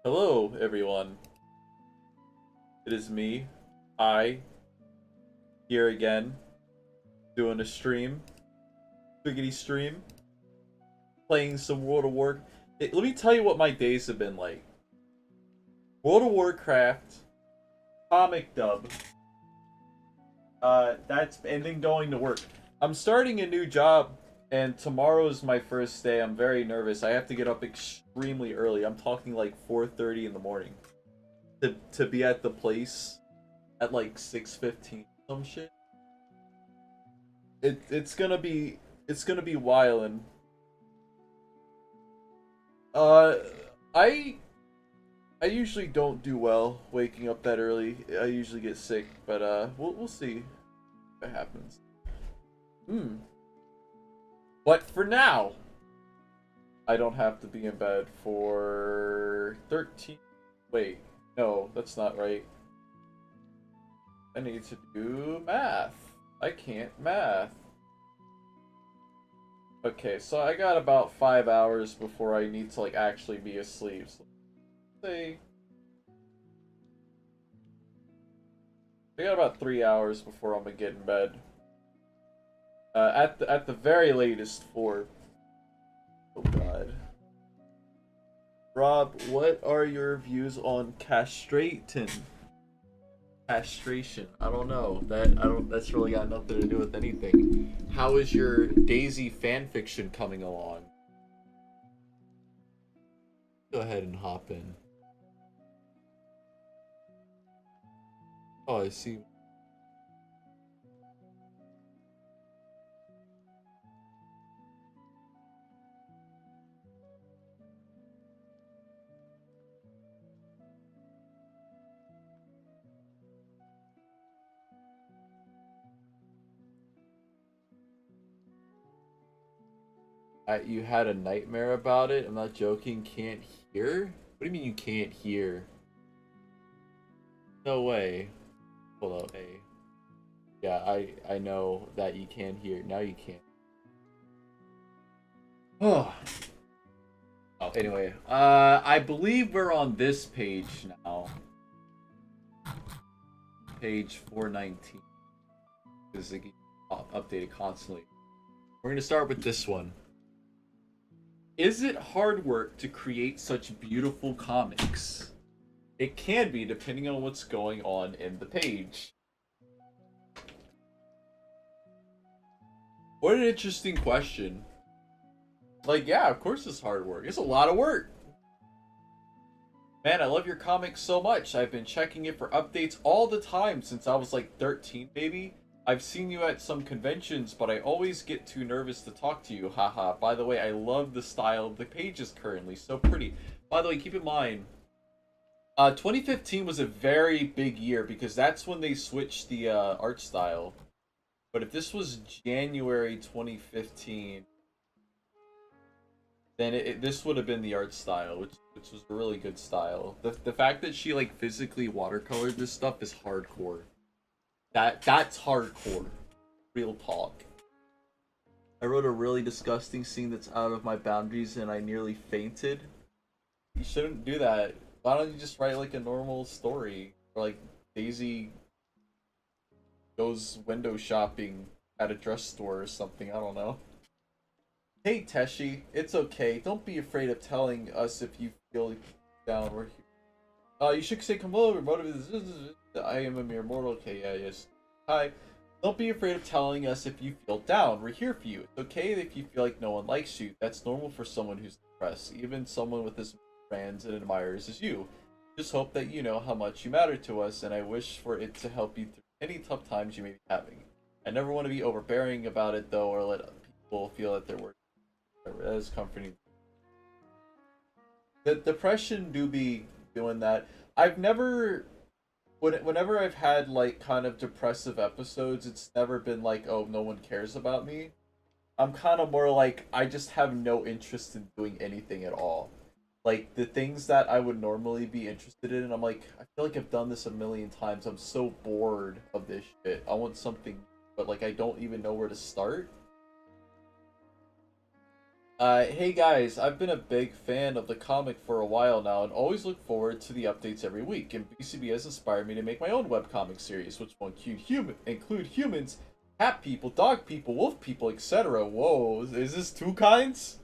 Hello, everyone. It is me, I, here again, doing a stream, biggity stream, playing some World of War. Let me tell you what my days have been like. World of Warcraft, comic dub. And then going to work. I'm starting a new job, and tomorrow is my first day. I'm very nervous. I have to get up extremely early. I'm talking like 4:30 in the morning to be at the place at like 6:15 some shit. It's gonna be wildin'. Uh, I I usually don't do well waking up that early. I usually get sick, but we'll see what happens. Hmm. But for now, I don't have to be in bed for 13. Wait, no, that's not right. I need to do math. I can't math. Okay, so I got about 5 hours before I need to like actually be asleep. So say I got about 3 hours before I'm gonna get in bed. At the very latest, 4. Oh God. Rob, what are your views on castration? I don't know. That's really got nothing to do with anything. How is your Daisy fanfiction coming along? Go ahead and hop in. Oh, I see. You had a nightmare about it? I'm not joking. Can't hear? What do you mean you can't hear? No way. Hold up. Hey. Yeah, I know that you can hear. Now you can't. Oh. Oh, anyway. I believe we're on this page now. Page 419. Because it gets updated constantly. We're gonna start with this one. Is it hard work to create such beautiful comics? It can be, depending on what's going on in the page. What an interesting question. Like, yeah, of course it's hard work. It's a lot of work. Man, I love your comics so much. I've been checking it for updates all the time since I was like 13, maybe. I've seen you at some conventions, but I always get too nervous to talk to you. Haha. By the way, I love the style of the pages currently. So pretty. By the way, keep in mind, 2015 was a very big year because that's when they switched the art style. But if this was January 2015, then this would have been the art style, which was a really good style. The fact that she like physically watercolored this stuff is hardcore. That's hardcore. Real talk. I wrote a really disgusting scene that's out of my boundaries and I nearly fainted. You shouldn't do that. Why don't you just write like a normal story? Or like Daisy goes window shopping at a dress store or something, I don't know. Hey Teshi, it's okay. Don't be afraid of telling us if you feel down. We're here. You should say, come over, motive is. I am a mere mortal. Okay, yeah, yes. Hi. Don't be afraid of telling us if you feel down. We're here for you. It's okay if you feel like no one likes you. That's normal for someone who's depressed. Even someone with as many fans and admirers as you. Just hope that you know how much you matter to us, and I wish for it to help you through any tough times you may be having. I never want to be overbearing about it, though, or let people feel that they're worth. That is comforting. The depression do be doing that. I've never whenever I've had like kind of depressive episodes, it's never been like, oh, no one cares about me. I'm kind of more like I just have no interest in doing anything at all. Like the things that I would normally be interested in, I'm like, I feel like I've done this a million times. I'm so bored of this shit. I want something, but like I don't even know where to start. Hey guys, I've been a big fan of the comic for a while now and always look forward to the updates every week, and BCB has inspired me to make my own webcomic series, which will include humans, cat people, dog people, wolf people, etc. Whoa, is this two kinds?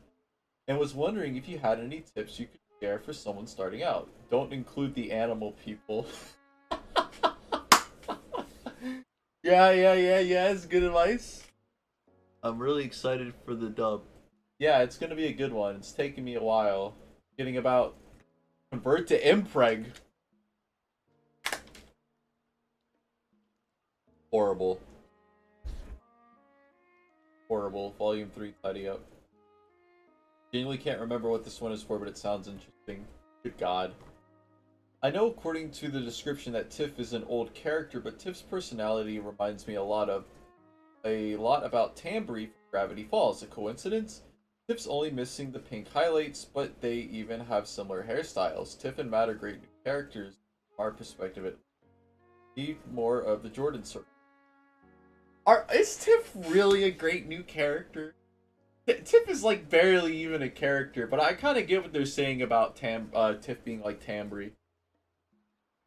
And was wondering if you had any tips you could share for someone starting out. Don't include the animal people. Yeah, it's good advice. I'm really excited for the dub. Yeah, it's gonna be a good one. It's taking me a while. Getting about convert to impreg. Horrible. Horrible. Volume 3, tidy up. Genuinely can't remember what this one is for, but it sounds interesting. Good god. I know according to the description that Tiff is an old character, but Tiff's personality reminds me a lot about Tambry from Gravity Falls. A coincidence? Tiff's only missing the pink highlights, but they even have similar hairstyles. Tiff and Matt are great new characters. From our perspective, it need more of the Jordan circle. Is Tiff really a great new character? Tiff is like barely even a character, but I kind of get what they're saying about Tiff being like Tambry.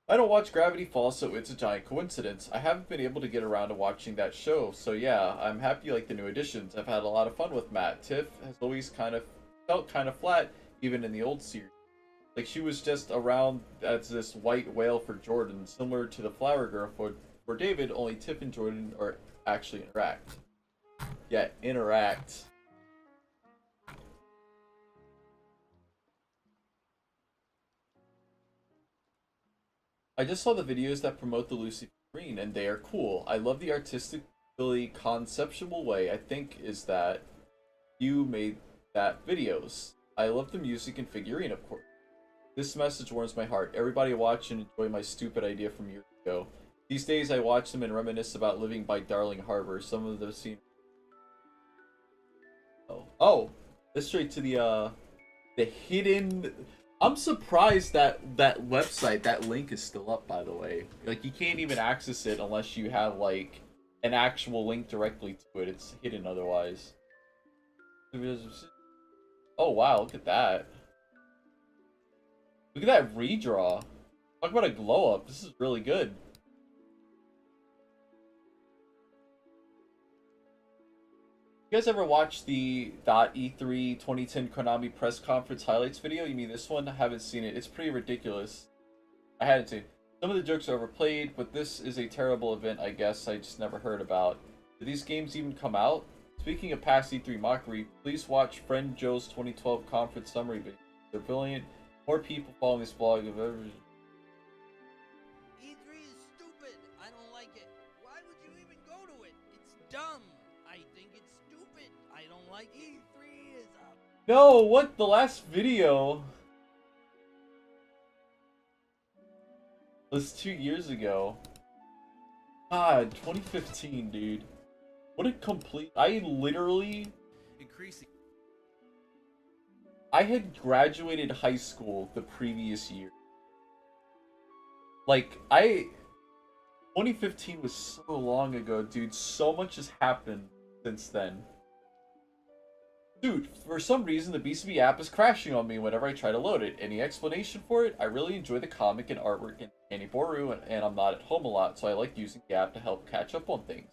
I don't watch Gravity Falls, so it's a giant coincidence. I haven't been able to get around to watching that show, so yeah, I'm happy you like the new additions. I've had a lot of fun with Matt. Tiff has always felt kind of flat, even in the old series. Like she was just around as this white whale for Jordan, similar to the Flower Girl for David, only Tiff and Jordan are actually interact. Yeah, interact. I just saw the videos that promote the Lucy Green, and they are cool. I love the artistically conceptual way. I think is that you made that videos. I love the music and figurine, of course. This message warms my heart. Everybody watch and enjoy my stupid idea from years ago. These days I watch them and reminisce about living by Darling Harbor. Some of the scene. Oh, let's straight to the hidden. I'm surprised that that website, that link is still up, by the way. Like, you can't even access it unless you have, like, an actual link directly to it. It's hidden otherwise. Oh, wow, look at that. Look at that redraw. Talk about a glow up. This is really good. You guys ever watch the .E3 2010 Konami press conference highlights video? You mean this one? I haven't seen it. It's pretty ridiculous. I hadn't seen it. Some of the jokes are overplayed, but this is a terrible event, I guess I just never heard about. Did these games even come out? Speaking of past E3 mockery, please watch Friend Joe's 2012 conference summary video. They're brilliant. More people following this blog have ever... E3 is stupid. I don't like it. Why would you even go to it? It's dumb. I think it's stupid. I don't like E3 is up. No, what? The last video was 2 years ago. God, 2015, dude. What a complete... I literally... Increasing. I had graduated high school the previous year. Like, 2015 was so long ago, dude. So much has happened since then. Dude, for some reason the BCB app is crashing on me whenever I try to load it. Any explanation for it? I really enjoy the comic and artwork in Kaneboru, and I'm not at home a lot, so I like using the app to help catch up on things.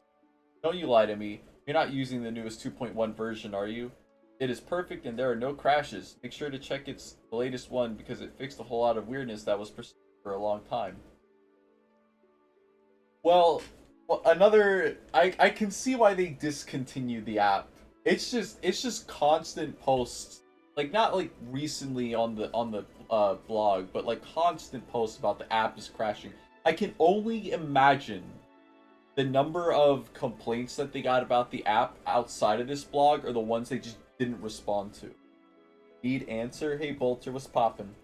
Don't you lie to me. You're not using the newest 2.1 version, are you? It is perfect and there are no crashes. Make sure to check the latest one because it fixed a whole lot of weirdness that was persistent for a long time. Well, I can see why they discontinued the app. It's just constant posts, like not like recently on the blog, but like constant posts about the app is crashing. I can only imagine the number of complaints that they got about the app outside of this blog are the ones they just didn't respond to. Need answer? Hey Bolter, what's poppin'?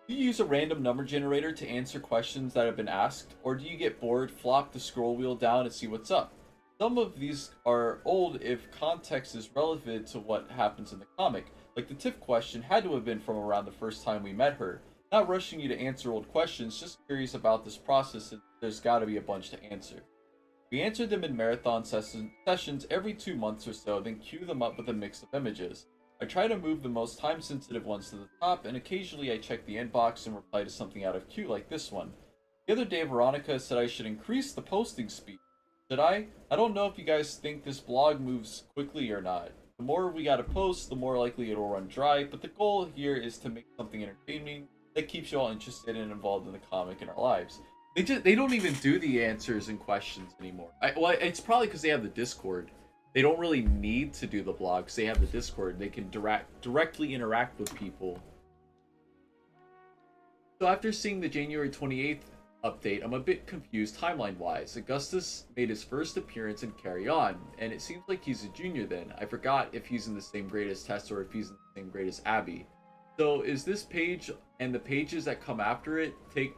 Do you use a random number generator to answer questions that have been asked, or do you get bored, flop the scroll wheel down, and see what's up? Some of these are old if context is relevant to what happens in the comic. Like the Tiff question had to have been from around the first time we met her. Not rushing you to answer old questions, just curious about this process, and there's gotta be a bunch to answer. We answer them in marathon sessions every 2 months or so, then queue them up with a mix of images. I try to move the most time-sensitive ones to the top, and occasionally I check the inbox and reply to something out of queue like this one. The other day, Veronica said I should increase the posting speed. Should I? I don't know if you guys think this blog moves quickly or not. The more we gotta post, the more likely it'll run dry, but the goal here is to make something entertaining that keeps you all interested and involved in the comic in our lives. They don't even do the answers and questions anymore. Well, it's probably because they have the Discord. They don't really need to do the blogs. They have the Discord. They can directly interact with people. So after seeing the January 28th update, I'm a bit confused timeline-wise. Augustus made his first appearance in Carry On, and it seems like he's a junior then. I forgot if he's in the same grade as Tess or if he's in the same grade as Abby. So is this page and the pages that come after it take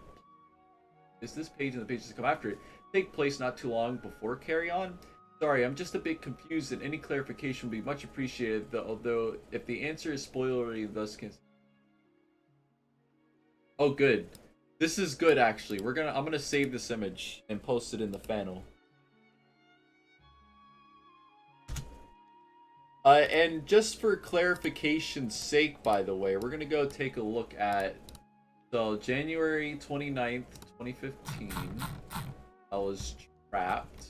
place not too long before Carry On? Sorry, I'm just a bit confused, and any clarification would be much appreciated, although if the answer is spoilery, thus can... Oh, good. This is good, actually. I'm gonna save this image and post it in the channel. And just for clarification's sake, by the way, we're gonna go take a look at... So, January 29th, 2015, I was trapped.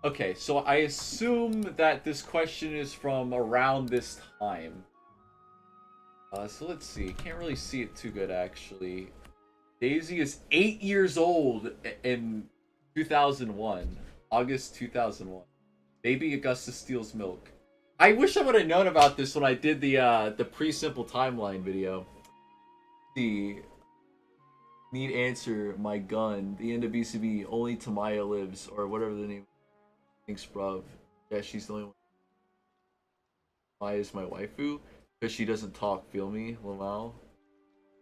Okay, so I assume that this question is from around this time. So let's see. Can't really see it too good, actually. Daisy is 8 years old in 2001. August 2001. Baby Augustus steals milk. I wish I would have known about this when I did the pre-simple timeline video. Let's see. Need answer, my gun. The end of BCB, only Tamaya lives, or whatever the name. Thanks, bruv. Yeah, she's the only one. Tamaya is my waifu, because she doesn't talk, feel me, Lamau?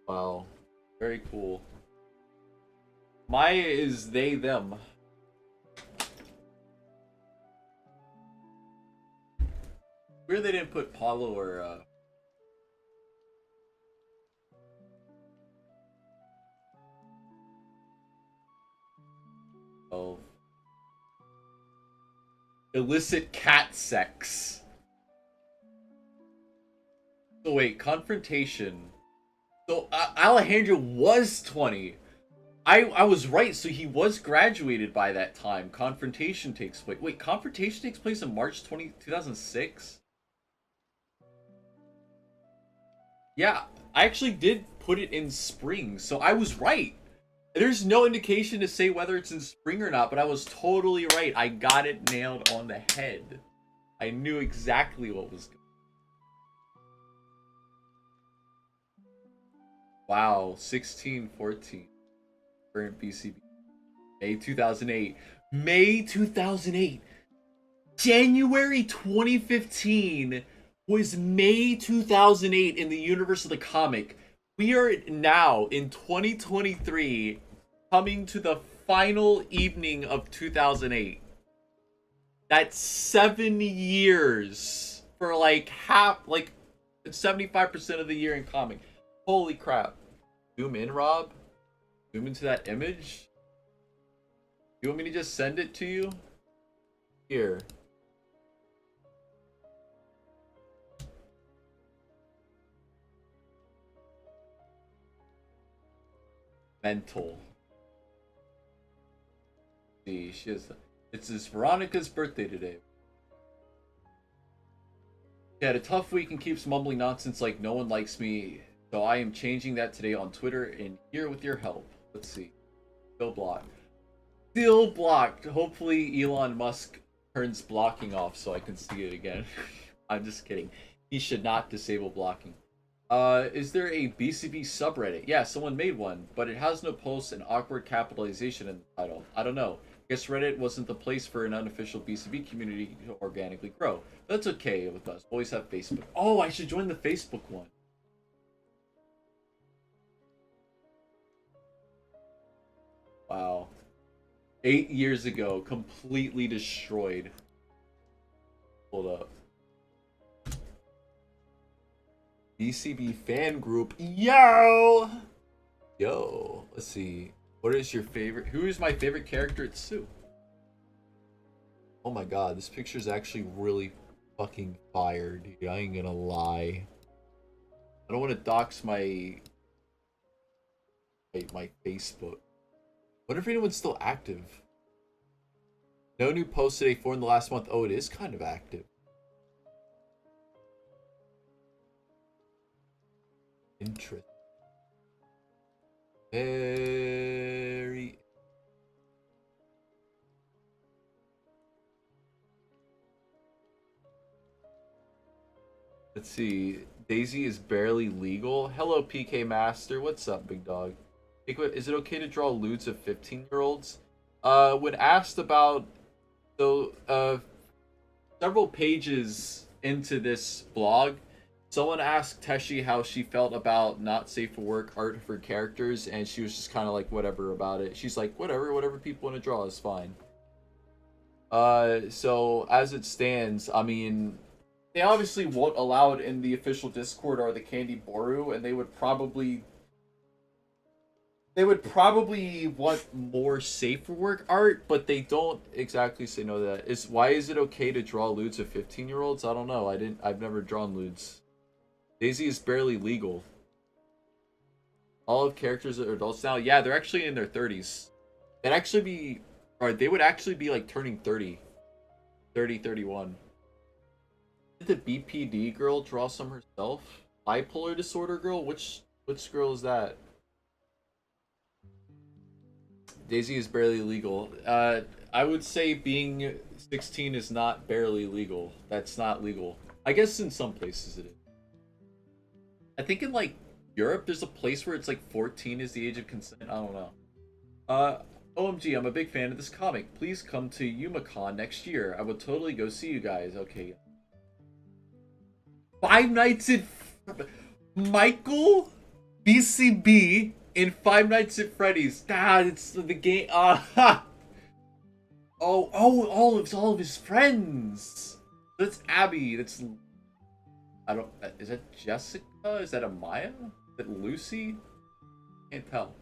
Wow. Very cool. Maya is they, them. Weird they didn't put Paulo or, Oh. Illicit cat sex. So wait, confrontation. So Alejandro was 20. I was right, so he was graduated by that time. Confrontation takes place. Wait, confrontation takes place in March 2006? Yeah, I actually did put it in spring, so I was right. There's no indication to say whether it's in spring or not, but I was totally right. I got it nailed on the head. I knew exactly what was going on. Wow, 1614. Current BCB. May 2008. May 2008. January 2015 was May 2008 in the universe of the comic. We are now in 2023, coming to the final evening of 2008. That's 7 years for like 75% of the year in comic. Holy crap. Zoom in, Rob. Zoom into that image. You want me to just send it to you? Here. Mental. See, it's Veronica's birthday today. She had a tough week and keeps mumbling nonsense like no one likes me, so I am changing that today on Twitter and here with your help. Let's see. Still blocked. Still blocked. Hopefully Elon Musk turns blocking off so I can see it again. I'm just kidding. He should not disable blocking. Is there a BCB subreddit? Yeah, someone made one, but it has no posts and awkward capitalization in the title. I don't know. Guess Reddit wasn't the place for an unofficial BCB community to organically grow. That's okay with us. Always have Facebook. Oh, I should join the Facebook one. Wow. 8 years ago, completely destroyed. Hold up. BCB fan group. Yo! Yo. Let's see. What is your favorite? Who is my favorite character at Sue? Oh my god, this picture is actually really fucking fire, dude. I ain't gonna lie. I don't want to dox my Facebook. What if anyone's still active? No new post today, 4 in the last month. Oh, it is kind of active. Interesting. Very. Let's see. Daisy is barely legal. Hello, PK Master. What's up, big dog? Is it okay to draw lewds of 15-year-olds? When asked about several pages into this blog, someone asked Teshi how she felt about not safe for work art for characters, and she was just kind of like whatever about it. She's like, whatever people want to draw is fine. So as it stands, I mean, they obviously won't allow it in the official Discord or the Candy Boru, and they would probably want more safe for work art, but they don't exactly say no to that. Why is it okay to draw lewds of 15-year-olds? I don't know. I've never drawn lewds. Daisy is barely legal. All of characters are adults now. Yeah, they're actually in their 30s. They'd actually be, or they would actually be like turning 30, 31. Did the BPD girl draw some herself? Bipolar disorder girl? Which girl is that? Daisy is barely legal. I would say being 16 is not barely legal. That's not legal. I guess in some places it is. I think in like Europe there's a place where it's like 14 is the age of consent. I don't know. OMG, I'm a big fan of this comic. Please come to YumaCon next year. I would totally go see you guys. Okay. Five Nights at Michael BCB in Five Nights at Freddy's. God, it's the game. Oh, all of his friends. That's Abby. That's Is that Jessica? Is that Amaya? Is that Lucy? Can't tell.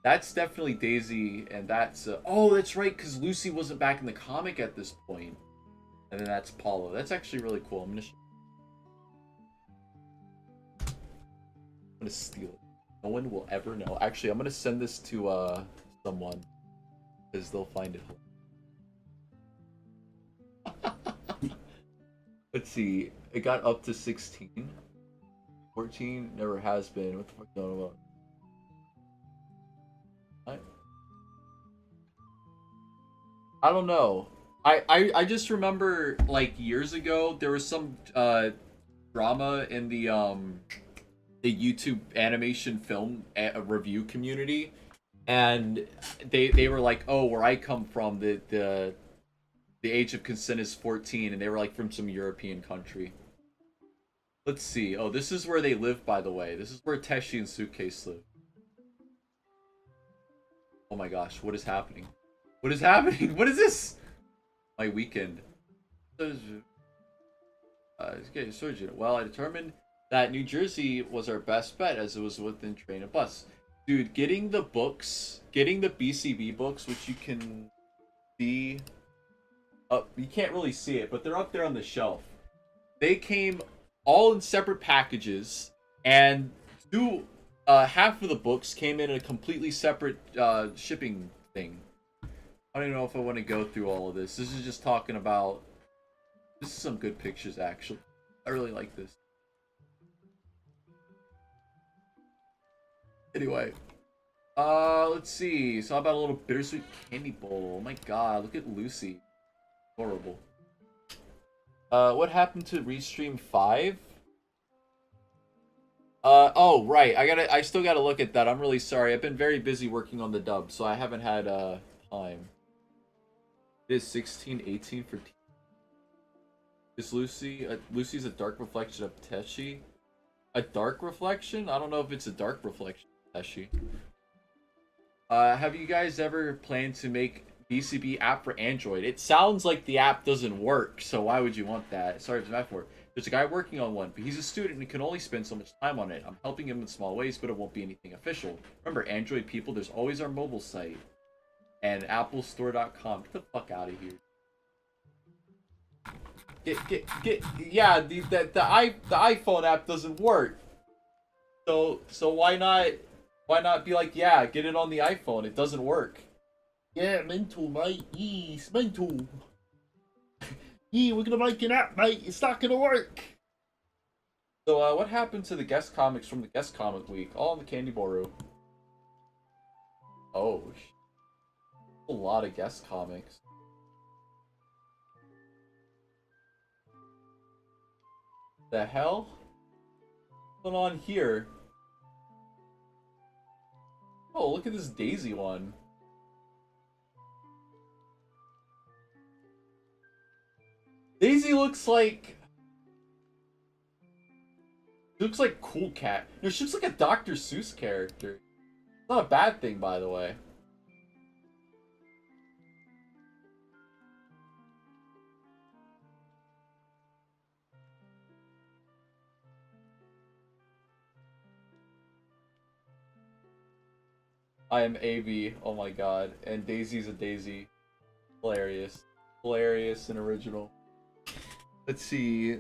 That's definitely Daisy, and that's oh, that's right, because Lucy wasn't back in the comic at this point. And then that's Paula. That's actually really cool. I'm gonna steal it. No one will ever know. Actually, I'm gonna send this to someone, because they'll find it. Let's see. It got up to 16. 14 never has been. What the fuck going on? I don't know. I just remember like years ago there was some drama in the YouTube animation film review community, and they were like, oh, where I come from, the age of consent is 14, and they were like from some European country. Let's see. Oh, this is where they live, by the way. This is where Teshi and Suitcase live. Oh my gosh, what is happening? What is happening? What is this? My weekend. Well, I determined that New Jersey was our best bet as it was within train and bus. Dude, getting the BCB books, which you can see up, you can't really see it, but they're up there on the shelf. They came all in separate packages, and half of the books came in a completely separate shipping thing. I don't even know if I want to go through all of this. This is just talking about. This is some good pictures, actually. I really like this. Anyway, let's see. So how about a little bittersweet candy bowl? Oh my god, look at Lucy. Horrible. What happened to Restream 5? Oh right. I still gotta look at that. I'm really sorry. I've been very busy working on the dub, so I haven't had time. It is 16, 18 for Is Lucy Lucy's a dark reflection of Teshi? A dark reflection? I don't know if it's a dark reflection of Teshi. Have you guys ever planned to make BCB app for Android. It sounds like the app doesn't work, so why would you want that? Sorry for the metaphor. There's a guy working on one, but he's a student and can only spend so much time on it. I'm helping him in small ways, but it won't be anything official. Remember, Android people, there's always our mobile site. And applestore.com. Get the fuck out of here. Yeah, the iPhone app doesn't work. So why not be like, yeah, get it on the iPhone. It doesn't work. Yeah, mental, mate. Yes, mental. Yeah, we're gonna make an app, mate. It's not gonna work. So, what happened to the guest comics from the guest comic week? All in the Candy Boru. Oh, a lot of guest comics. The hell? What's going on here? Oh, look at this Daisy one. Daisy looks like... She looks like Cool Cat. No, she looks like a Dr. Seuss character. It's not a bad thing, by the way. I am AV. Oh my god. And Daisy's a Daisy. Hilarious. Hilarious and original. Let's see.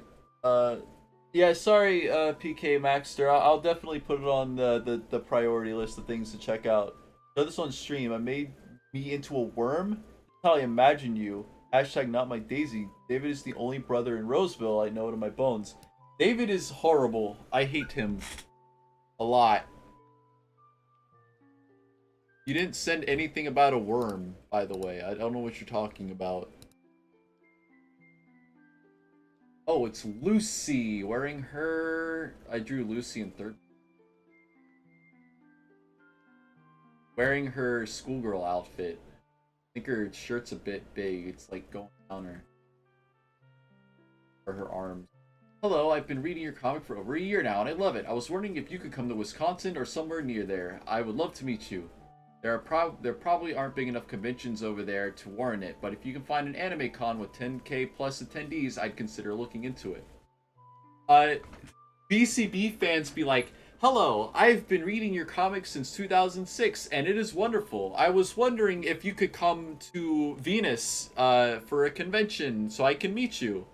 Yeah, sorry, PK Maxter. I'll definitely put it on the priority list of things to check out. Show this on stream. I made me into a worm? That's how I imagine you. Hashtag not my Daisy. David is the only brother in Roseville I know it in my bones. David is horrible. I hate him. A lot. You didn't send anything about a worm, by the way. I don't know what you're talking about. Oh, it's Lucy wearing her... I drew Lucy in third. Wearing her schoolgirl outfit. I think her shirt's a bit big. It's like going down her... or her arms. Hello, I've been reading your comic for over a year now, and I love it. I was wondering if you could come to Wisconsin or somewhere near there. I would love to meet you. There probably aren't big enough conventions over there to warrant it, but if you can find an anime con with 10k plus attendees, I'd consider looking into it. BCB fans be like, hello, I've been reading your comics since 2006, and it is wonderful. I was wondering if you could come to Venus for a convention so I can meet you.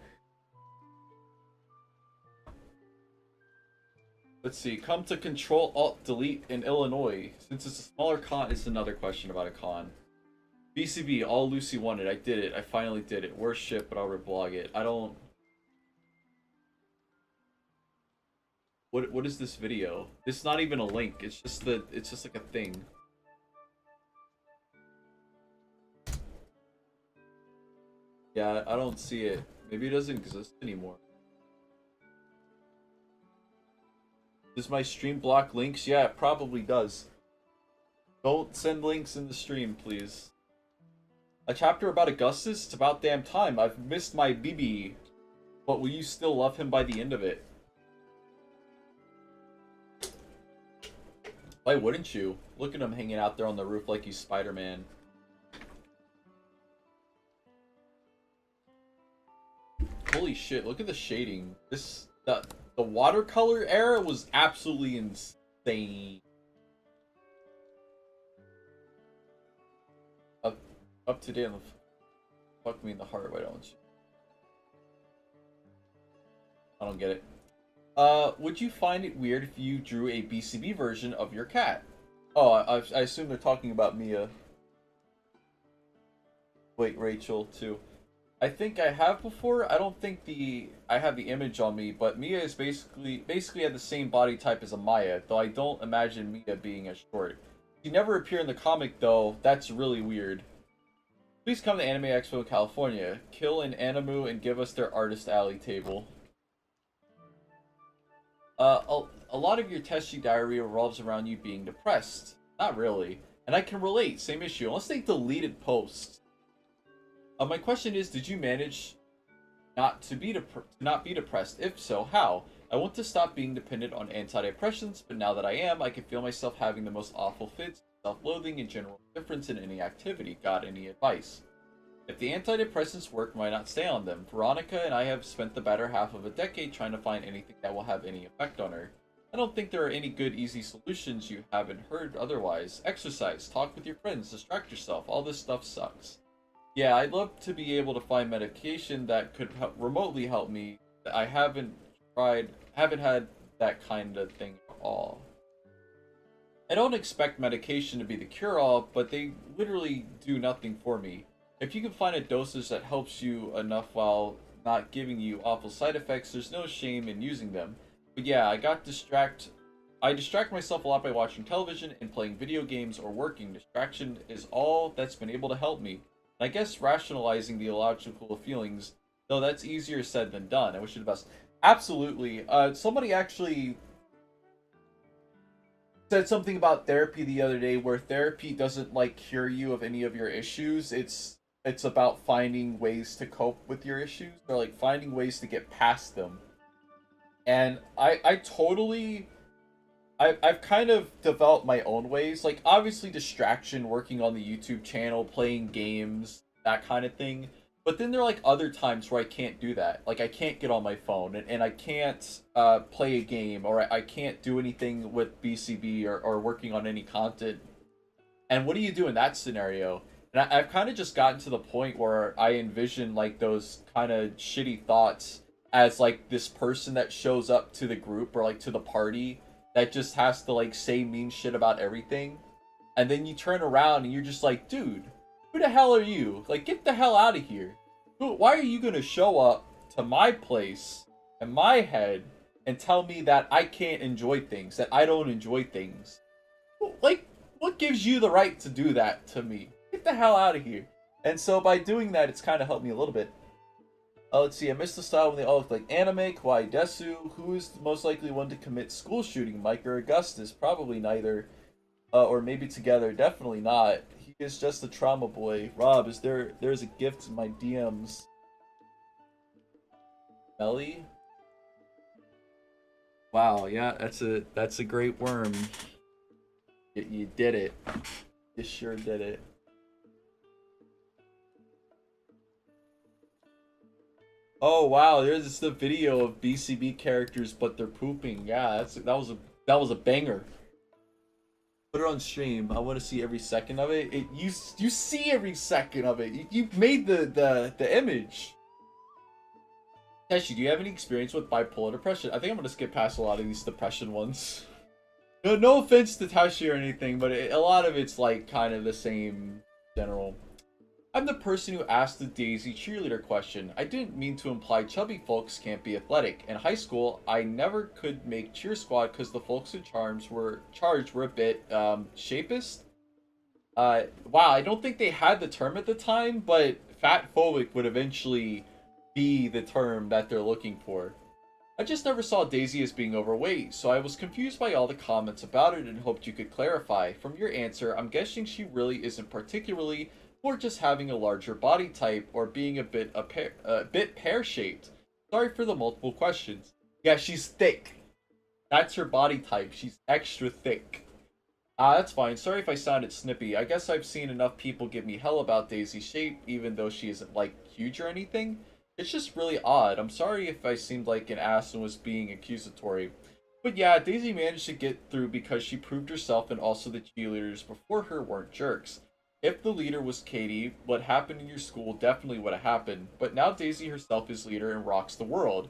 Let's see, come to Control-Alt-Delete in Illinois. Since it's a smaller con, it's another question about a con. BCB, all Lucy wanted. I did it. I finally did it. Worst shit, but I'll reblog it. I don't... What is this video? It's not even a link. It's just like a thing. Yeah, I don't see it. Maybe it doesn't exist anymore. Does my stream block links? Yeah, it probably does. Don't send links in the stream, please. A chapter about Augustus? It's about damn time. I've missed my BB. But will you still love him by the end of it? Why wouldn't you? Look at him hanging out there on the roof like he's Spider-Man. Holy shit, look at the shading. The watercolor era was absolutely insane. Up to date on the... Fuck me in the heart, why don't you? I don't get it. Would you find it weird if you drew a BCB version of your cat? Oh, I assume they're talking about Mia. Wait, Rachel, too. I think I have before. I don't think I have the image on me, but Mia is basically had the same body type as Amaya, though I don't imagine Mia being as short. She never appeared in the comic though. That's really weird. Please come to Anime Expo in California. Kill an Animu and give us their Artist Alley table. A lot of your testy diary revolves around you being depressed. Not really. And I can relate. Same issue. Unless they deleted posts. My question is, did you manage not to be depressed? If so, how? I want to stop being dependent on antidepressants, but now that I am, I can feel myself having the most awful fits. self-loathing, and general indifference in any activity. Got any advice? If the antidepressants work, why not stay on them? Veronica and I have spent the better half of a decade trying to find anything that will have any effect on her. I don't think there are any good, easy solutions you haven't heard otherwise. Exercise, talk with your friends, distract yourself. All this stuff sucks. Yeah, I'd love to be able to find medication that could remotely help me. I haven't had that kind of thing at all. I don't expect medication to be the cure-all, but they literally do nothing for me. If you can find a dosage that helps you enough while not giving you awful side effects, there's no shame in using them. But yeah, I distract myself a lot by watching television and playing video games or working. Distraction is all that's been able to help me. And I guess rationalizing the illogical feelings, though that's easier said than done. I wish you the best. Absolutely. Somebody actually said something about therapy the other day where therapy doesn't like cure you of any of your issues. It's about finding ways to cope with your issues or like finding ways to get past them. And I've kind of developed my own ways. Like obviously distraction, working on the YouTube channel, playing games, that kind of thing. But then there are like other times where I can't do that. Like I can't get on my phone and I can't play a game or I can't do anything with BCB or working on any content. And what do you do in that scenario? And I've kind of just gotten to the point where I envision like those kind of shitty thoughts as like this person that shows up to the group or like to the party that just has to like say mean shit about everything. And then you turn around and you're just like, dude, who the hell are you? Like, get the hell out of here. Why are you gonna show up to my place in my head and tell me that I can't enjoy things, that I don't enjoy things? Like, what gives you the right to do that to me? Get the hell out of here. And so by doing that, it's kind of helped me a little bit. Let's see, I missed the style when they all look like anime. Kawaii Desu. Who is the most likely one to commit school shooting? Mike or Augustus? Probably neither. Or maybe together. Definitely not. He is just a trauma boy. Rob, there's a gift in my DMs. Melly? Wow, yeah, that's a great worm. You did it. You sure did it. Oh wow, there's just a video of BCB characters, but they're pooping. Yeah, that was a banger. Put it on stream. I want to see every second of it. You see every second of it. You made the image. Tashi, do you have any experience with bipolar depression? I think I'm gonna skip past a lot of these depression ones. No offense to Tashi or anything, but a lot of it's like kind of the same general. I'm the person who asked the Daisy cheerleader question. I didn't mean to imply chubby folks can't be athletic. In high school, I never could make cheer squad because the folks in charge were a bit shapist. Wow, I don't think they had the term at the time, but fat phobic would eventually be the term that they're looking for. I just never saw Daisy as being overweight, so I was confused by all the comments about it and hoped you could clarify. From your answer, I'm guessing she really isn't particularly, or just having a larger body type, or being a bit pear-shaped. Sorry for the multiple questions. Yeah, she's thick. That's her body type. She's extra thick. That's fine. Sorry if I sounded snippy. I guess I've seen enough people give me hell about Daisy's shape, even though she isn't, like, huge or anything. It's just really odd. I'm sorry if I seemed like an ass and was being accusatory. But yeah, Daisy managed to get through because she proved herself and also the cheerleaders before her weren't jerks. If the leader was Katie, what happened in your school definitely would have happened, but now Daisy herself is leader and rocks the world.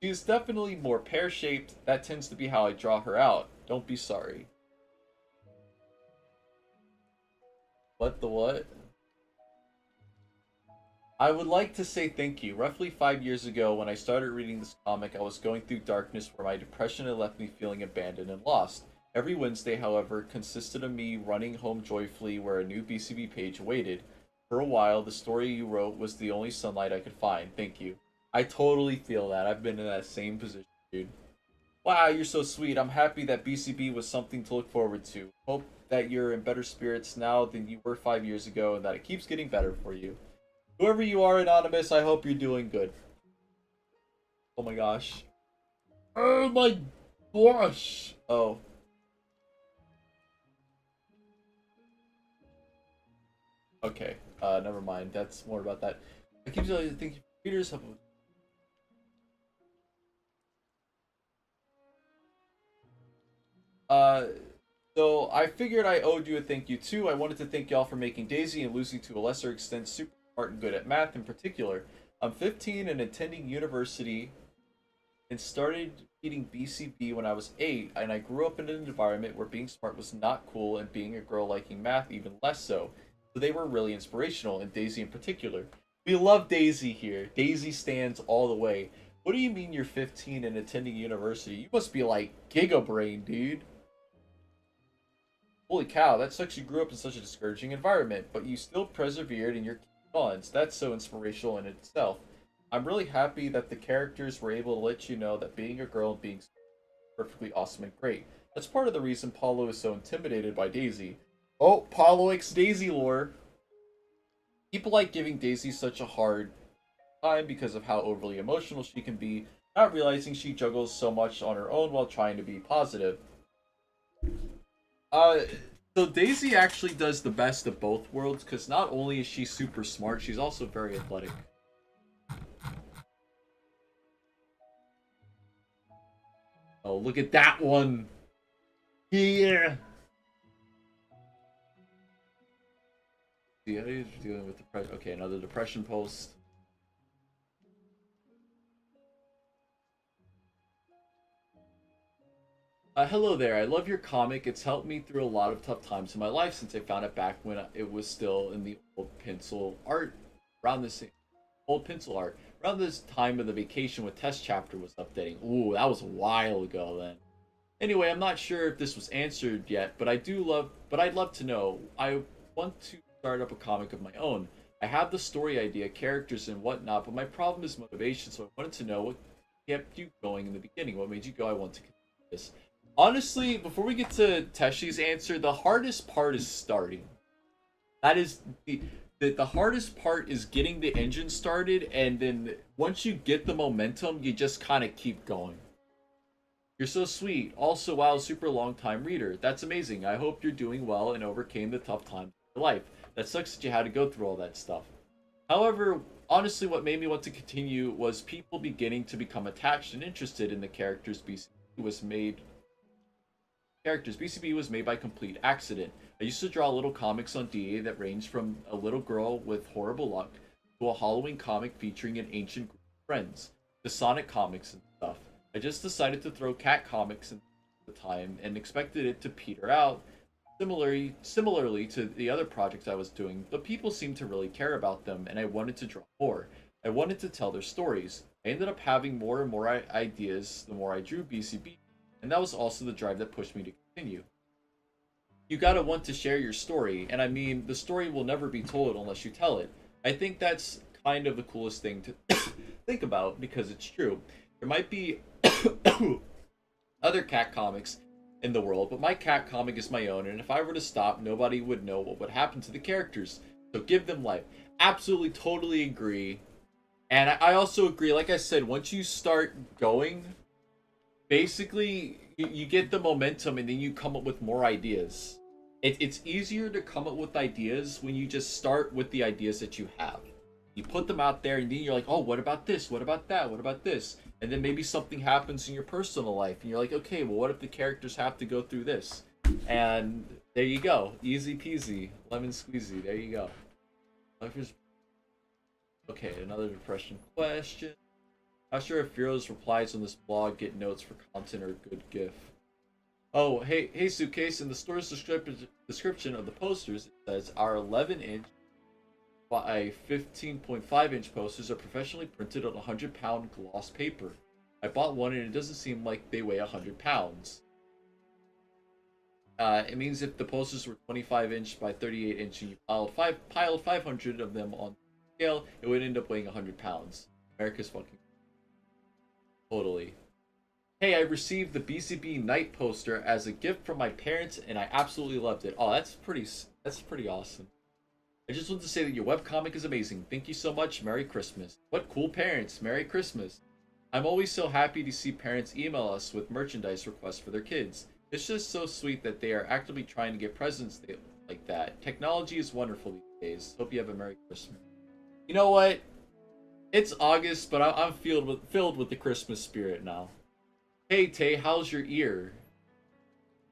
She is definitely more pear-shaped. That tends to be how I draw her out. Don't be sorry. What the what? I would like to say thank you. Roughly 5 years ago, when I started reading this comic, I was going through darkness where my depression had left me feeling abandoned and lost. Every Wednesday, however, consisted of me running home joyfully where a new BCB page awaited. For a while, the story you wrote was the only sunlight I could find. Thank you. I totally feel that. I've been in that same position, dude. Wow, you're so sweet. I'm happy that BCB was something to look forward to. Hope that you're in better spirits now than you were 5 years ago and that it keeps getting better for you. Whoever you are, Anonymous, I hope you're doing good. Oh my gosh. Oh my gosh. Oh. Okay, never mind. That's more about that. I keep telling you, thank you for readers. Uh, so I figured I owed you a thank you too. I wanted to thank y'all for making Daisy and Lucy to a lesser extent super smart and good at math in particular. I'm 15 and attending university and started eating BCB when I was 8, and I grew up in an environment where being smart was not cool and being a girl liking math even less so. So they were really inspirational, and Daisy in particular. We love Daisy here. Daisy stands all the way. What do you mean you're 15 and attending university? You must be like Giga Brain, dude. Holy cow, that sucks you grew up in such a discouraging environment, but you still persevered and you're keeping on. That's so inspirational in itself. I'm really happy that the characters were able to let you know that being a girl and being perfectly awesome and great. That's part of the reason Paulo is so intimidated by Daisy. Oh, Paulo X Daisy lore. People like giving Daisy such a hard time because of how overly emotional she can be, not realizing she juggles so much on her own while trying to be positive. Uh, so Daisy actually does the best of both worlds because not only is she super smart, she's also very athletic. Oh, look at that one! Yeah. Yeah, he's dealing with depression. Okay, another depression post. Hello there. I love your comic. It's helped me through a lot of tough times in my life since I found it back when it was still in the old pencil art. Around this old pencil art. Around this time of the vacation with test chapter was updating. Ooh, that was a while ago then. Anyway, I'm not sure if this was answered yet, but I'd love to know. I want to start up a comic of my own. I have the story idea, characters and whatnot, but my problem is motivation, so I wanted to know what kept you going in the beginning. What made you go, I want to continue this? Honestly, before we get to Teshi's answer, the hardest part is starting. That is the hardest part is getting the engine started, and then once you get the momentum, you just kind of keep going. You're so sweet. Also, wow, super long time reader. That's amazing. I hope you're doing well and overcame the tough times of your life. That sucks that you had to go through all that stuff. However, honestly, what made me want to continue was people beginning to become attached and interested in the BCB was made by complete accident. I used to draw little comics on DA that ranged from a little girl with horrible luck to a Halloween comic featuring an ancient group of friends, to Sonic comics and stuff. I just decided to throw cat comics in the time and expected it to peter out, similarly to the other projects I was doing, but people seemed to really care about them and I wanted to draw more. I wanted to tell their stories. I ended up having more and more ideas the more I drew BCB, and that was also the drive that pushed me to continue. You gotta want to share your story, and I mean, the story will never be told unless you tell it. I think that's kind of the coolest thing to think about because it's true. There might be other cat comics in the world, but my cat comic is my own, and if I were to stop, nobody would know what would happen to the characters. So give them life. Absolutely, totally agree. And I also agree, like I said, once you start going, basically, you get the momentum and then you come up with more ideas. It's easier to come up with ideas when you just start with the ideas that you have. You put them out there and then you're like, oh, what about this? What about that? What about this? And then maybe something happens in your personal life and you're like, okay, well, what if the characters have to go through this? And there you go. Easy peasy. Lemon squeezy. There you go. Life is... Okay, another depression question. Not sure if Heroes replies on this blog get notes for content or good gif. Oh, hey, Suitcase, in the store's description of the posters, it says, our 11-inch by 15.5-inch posters are professionally printed on 100-pound gloss paper. I bought one and it doesn't seem like they weigh 100 pounds. It means if the posters were 25-inch by 38-inch and you piled 500 of them on scale, it would end up weighing 100 pounds. America's fucking... Totally. Hey, I received the BCB Night poster as a gift from my parents and I absolutely loved it. Oh, that's pretty awesome. I just want to say that your webcomic is amazing. Thank you so much. Merry Christmas. What cool parents. Merry Christmas. I'm always so happy to see parents email us with merchandise requests for their kids. It's just so sweet that they are actively trying to get presents like that. Technology is wonderful these days. Hope you have a Merry Christmas. You know what? It's August, but I'm filled with the Christmas spirit now. Hey Tay, how's your ear?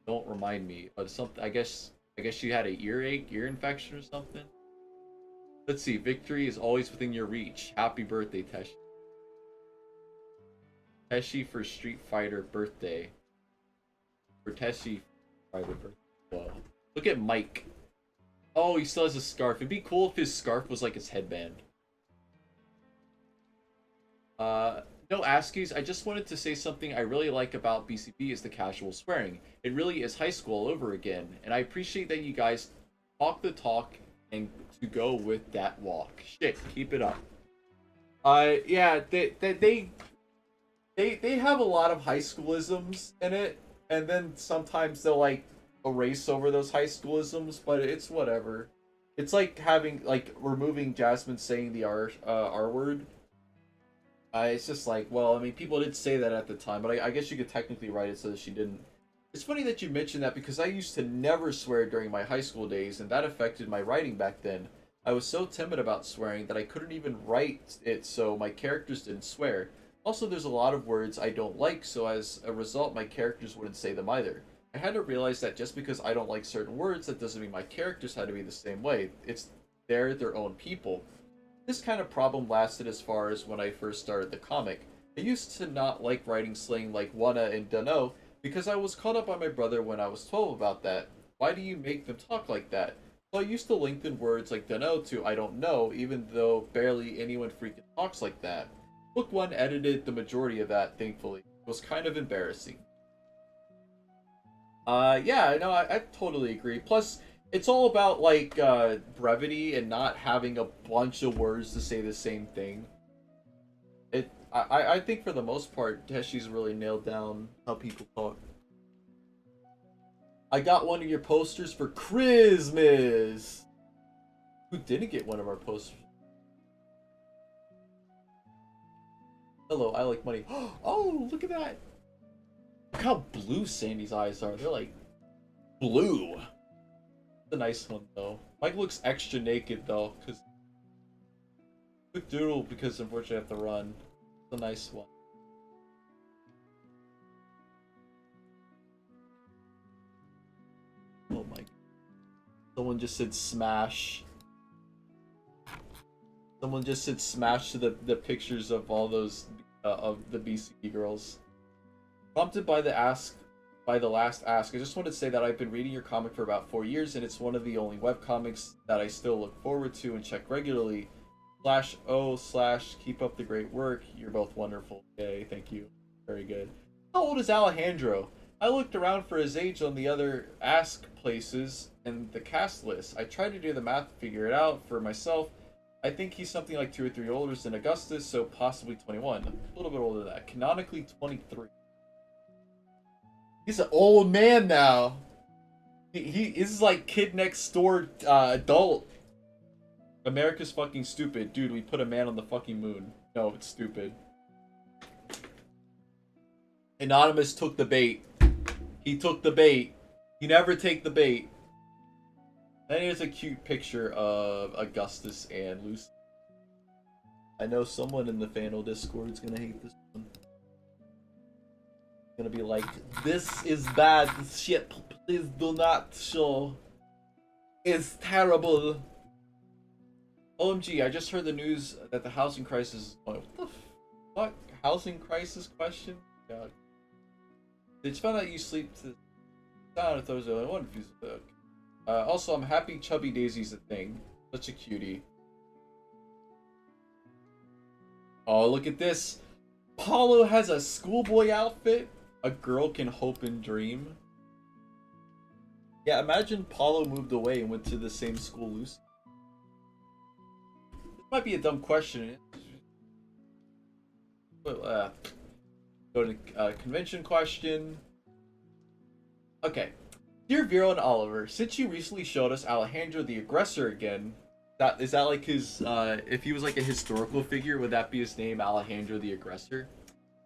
Don't remind me. But something. I guess you had an earache, ear infection or something. Let's see. Victory is always within your reach. Happy birthday, Teshi. Teshi for Street Fighter birthday. For Teshi Fighter birthday. Whoa. Look at Mike. Oh, he still has a scarf. It'd be cool if his scarf was like his headband. No Askies, I just wanted to say something I really like about BCB is the casual swearing. It really is high school all over again, and I appreciate that you guys talk the talk and to go with that walk. Shit, keep it up. Yeah, they have a lot of high schoolisms in it, and then sometimes they'll like erase over those high schoolisms, but it's whatever. It's like removing Jasmine saying the R word. It's just like, well, I mean, people did say that at the time, but I guess you could technically write it so that she didn't. It's funny that you mentioned that because I used to never swear during my high school days, and that affected my writing back then. I was so timid about swearing that I couldn't even write it so my characters didn't swear. Also, there's a lot of words I don't like, so as a result, my characters wouldn't say them either. I had to realize that just because I don't like certain words, that doesn't mean my characters had to be the same way. They're their own people. This kind of problem lasted as far as when I first started the comic. I used to not like writing slang like wanna and dunno because I was caught up by my brother when I was 12 about that. Why do you make them talk like that? So I used to lengthen words like dunno to I don't know, even though barely anyone freaking talks like that. Book 1 edited the majority of that, thankfully. It was kind of embarrassing. Yeah, no, I totally agree. Plus, it's all about like brevity and not having a bunch of words to say the same thing. I think for the most part, Teshi's really nailed down how people talk. I got one of your posters for Christmas. Who didn't get one of our posters? Hello, I like money. Oh, look at that. Look how blue Sandy's eyes are. They're like blue. A nice one though. Mike looks extra naked though, because quick doodle because unfortunately I have to run. It's a nice one. Oh my! Someone just said smash. Someone just said smash to the pictures of all those of the BCE girls. Prompted by the last ask, I just wanted to say that I've been reading your comic for about 4 years, and it's one of the only webcomics that I still look forward to and check regularly. /o/ keep up the great work. You're both wonderful. Okay, thank you. Very good. How old is Alejandro? I looked around for his age on the other ask places and the cast list. I tried to do the math to figure it out for myself. I think he's something like 2 or 3 older than Augustus, so possibly 21. A little bit older than that. Canonically 23. He's an old man now. He is like kid next door adult. America's fucking stupid. Dude, we put a man on the fucking moon. No, it's stupid. Anonymous took the bait. He took the bait. You never take the bait. Then here's a cute picture of Augustus and Lucy. I know someone in the Fanel Discord is gonna hate this one. Gonna be like, this is bad shit. Please do not show. It's terrible. OMG, I just heard the news that the housing crisis is going. What the fuck? Housing crisis question? God. Did you find out you sleep to down if those are one views of the also I'm happy Chubby Daisy's a thing. Such a cutie. Oh, look at this. Paulo has a schoolboy outfit. A girl can hope and dream. Yeah, imagine Paulo moved away and went to the same school Lucy. This might be a dumb question. Go to convention question. Okay. Dear Vero and Oliver, since you recently showed us Alejandro the Aggressor again, is that like his, if he was like a historical figure, would that be his name, Alejandro the Aggressor?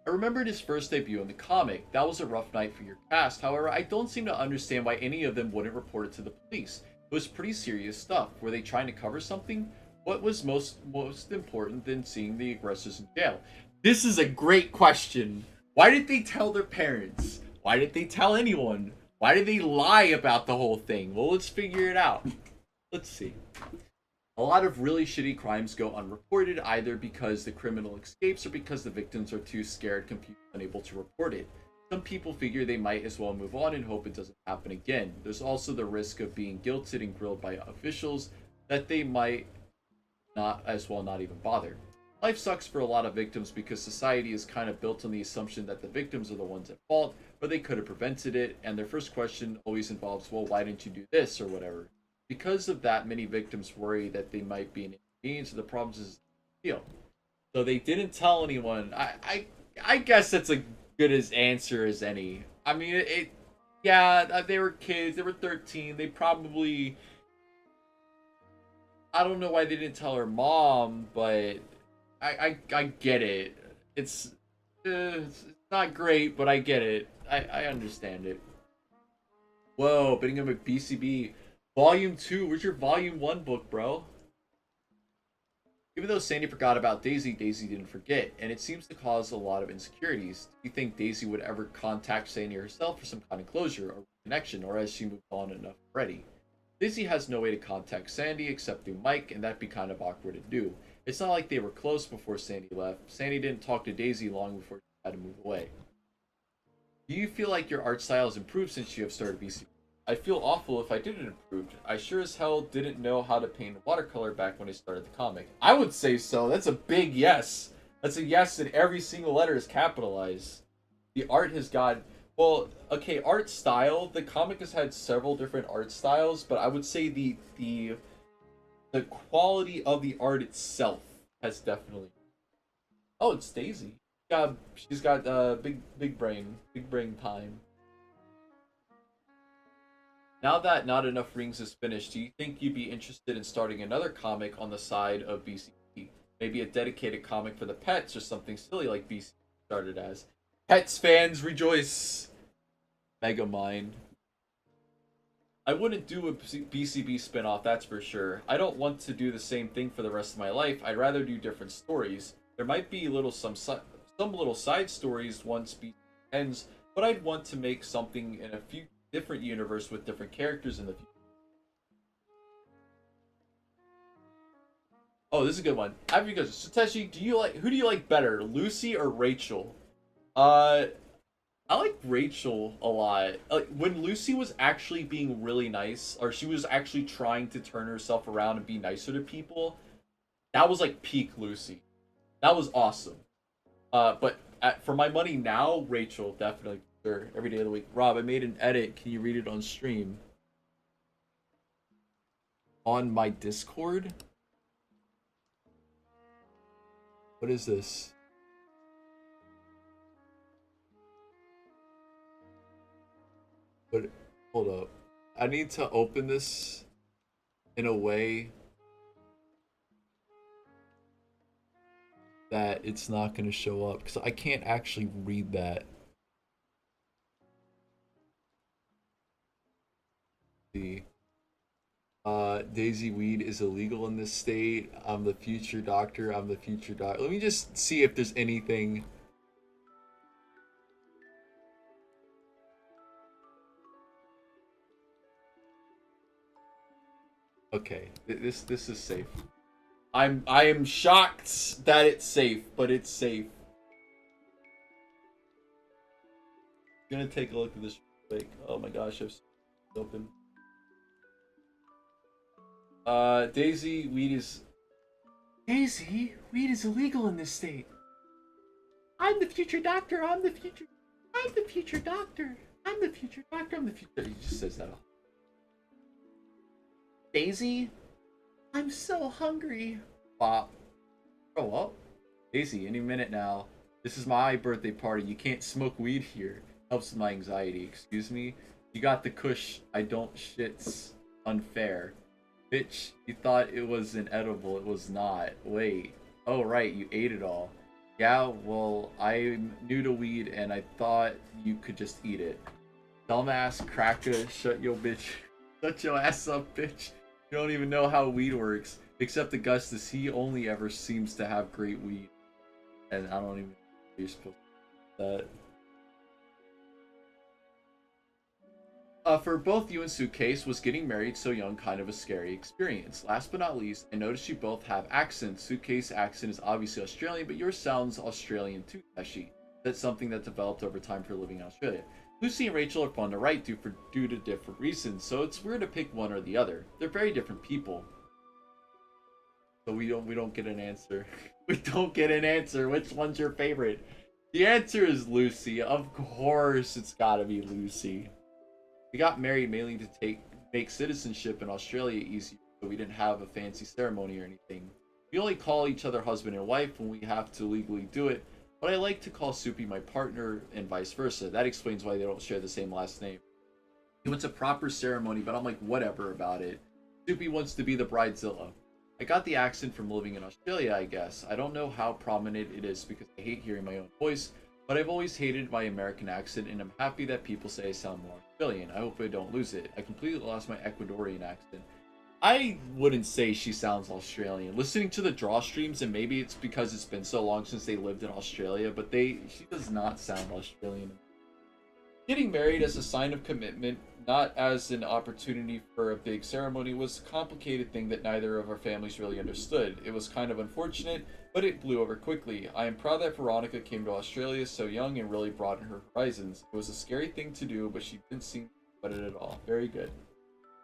I remembered his first debut in the comic. That was a rough night for your cast. However, I don't seem to understand why any of them wouldn't report it to the police. It was pretty serious stuff. Were they trying to cover something? What was most important than seeing the aggressors in jail? This is a great question. Why did they tell their parents? Why did they tell anyone? Why did they lie about the whole thing? Well, let's figure it out. Let's see. A lot of really shitty crimes go unreported, either because the criminal escapes or because the victims are too scared, confused, unable to report it. Some people figure they might as well move on and hope it doesn't happen again. There's also the risk of being guilted and grilled by officials that they might not even bother. Life sucks for a lot of victims because society is kind of built on the assumption that the victims are the ones at fault, or they could have prevented it, and their first question always involves, well, why didn't you do this, or whatever. Because of that, many victims worry that they might be an inconvenience, and the problem is deal. So they didn't tell anyone. I guess that's a good as answer as any. I mean, yeah, they were kids. They were 13. They probably. I don't know why they didn't tell her mom, but I get it. It's not great, but I get it. I understand it. Whoa, Bingham BCB. Volume 2, where's your Volume 1 book, bro? Even though Sandy forgot about Daisy, Daisy didn't forget, and it seems to cause a lot of insecurities. Do you think Daisy would ever contact Sandy herself for some kind of closure or connection, or has she moved on enough already? Daisy has no way to contact Sandy except through Mike, and that'd be kind of awkward to do. It's not like they were close before Sandy left. Sandy didn't talk to Daisy long before she had to move away. Do you feel like your art style has improved since you have started BC? I feel awful if I didn't improve. I sure as hell didn't know how to paint watercolor back when I started the comic. I would say so. That's a big yes. That's a yes, and every single letter is capitalized. The art has got... Well, okay, art style. The comic has had several different art styles, but I would say the quality of the art itself has definitely... Oh, it's Daisy. Yeah, she's got big brain time. Now that Not Enough Rings is finished, do you think you'd be interested in starting another comic on the side of BCP? Maybe a dedicated comic for the pets or something silly like BCP started as. Pets fans rejoice! Megamind. I wouldn't do a BCB spinoff, that's for sure. I don't want to do the same thing for the rest of my life. I'd rather do different stories. There might be some little side stories once BCB ends, but I'd want to make something in a few different universe with different characters in the future. Oh, this is a good one. I have you guys. Sateshi, who do you like better, Lucy or Rachel? I like Rachel a lot. Like when Lucy was actually being really nice, or she was actually trying to turn herself around and be nicer to people, that was like peak Lucy. That was awesome. But for my money now, Rachel definitely. Every day of the week. Rob, I made an edit. Can you read it on stream? On my Discord? What is this? But hold up. I need to open this in a way that it's not going to show up because I can't actually read that. Daisy weed is illegal in this state. I'm the future doctor. Let me just see if there's anything. Okay, this is safe. I am shocked that it's safe, but it's safe. I'm gonna take a look at this real quick. Oh my gosh, I've open. Daisy weed is illegal in this state. I'm the future doctor. I'm the future doctor. He just says that. Daisy, I'm so hungry. Bop. Grow up. Daisy, any minute now. This is my birthday party. You can't smoke weed here. Helps with my anxiety. Excuse me? You got the kush. I don't shits. Unfair. Bitch, you thought it was an edible. It was not. Wait. Oh, right. You ate it all. Yeah, well, I'm new to weed and I thought you could just eat it. Dumbass cracker, shut your bitch. Shut your ass up, bitch. You don't even know how weed works. Except Augustus, he only ever seems to have great weed. And I don't even know if you're supposed to do that. For both you and Suitcase, was getting married so young kind of a scary experience. Last but not least, I noticed you both have accents. Suitcase accent is obviously Australian, but yours sounds Australian too, Tashi. That's something that developed over time for living in Australia. Lucy and Rachel are fun to write due to different reasons, so it's weird to pick one or the other. They're very different people. So we don't get an answer. We don't get an answer. Which one's your favorite? The answer is Lucy. Of course it's gotta be Lucy. We got married mainly to make citizenship in Australia easier, so we didn't have a fancy ceremony or anything. We only call each other husband and wife when we have to legally do it, but I like to call Soupy my partner and vice versa. That explains why they don't share the same last name. He wants a proper ceremony, but I'm like, whatever about it. Soupy wants to be the bridezilla. I got the accent from living in Australia, I guess. I don't know how prominent it is because I hate hearing my own voice, but I've always hated my American accent, and I'm happy that people say I sound more Australian. I hope I don't lose it. I completely lost my Ecuadorian accent. I wouldn't say she sounds Australian. Listening to the draw streams, and maybe it's because it's been so long since they lived in Australia, but she does not sound Australian. Getting married as a sign of commitment, not as an opportunity for a big ceremony, was a complicated thing that neither of our families really understood. It was kind of unfortunate, but it blew over quickly. I am proud that Veronica came to Australia so young and really broadened her horizons. It was a scary thing to do, but she didn't seem to sweat it at all. Very good.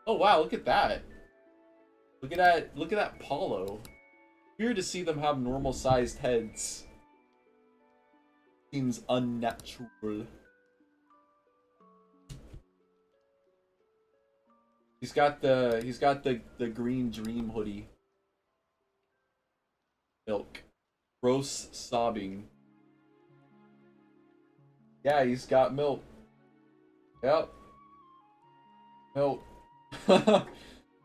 Oh wow, look at that. Look at that Paulo. Weird to see them have normal sized heads. Seems unnatural. He's got the green dream hoodie. Milk. Gross sobbing. Yeah, he's got milk. Yep. Milk.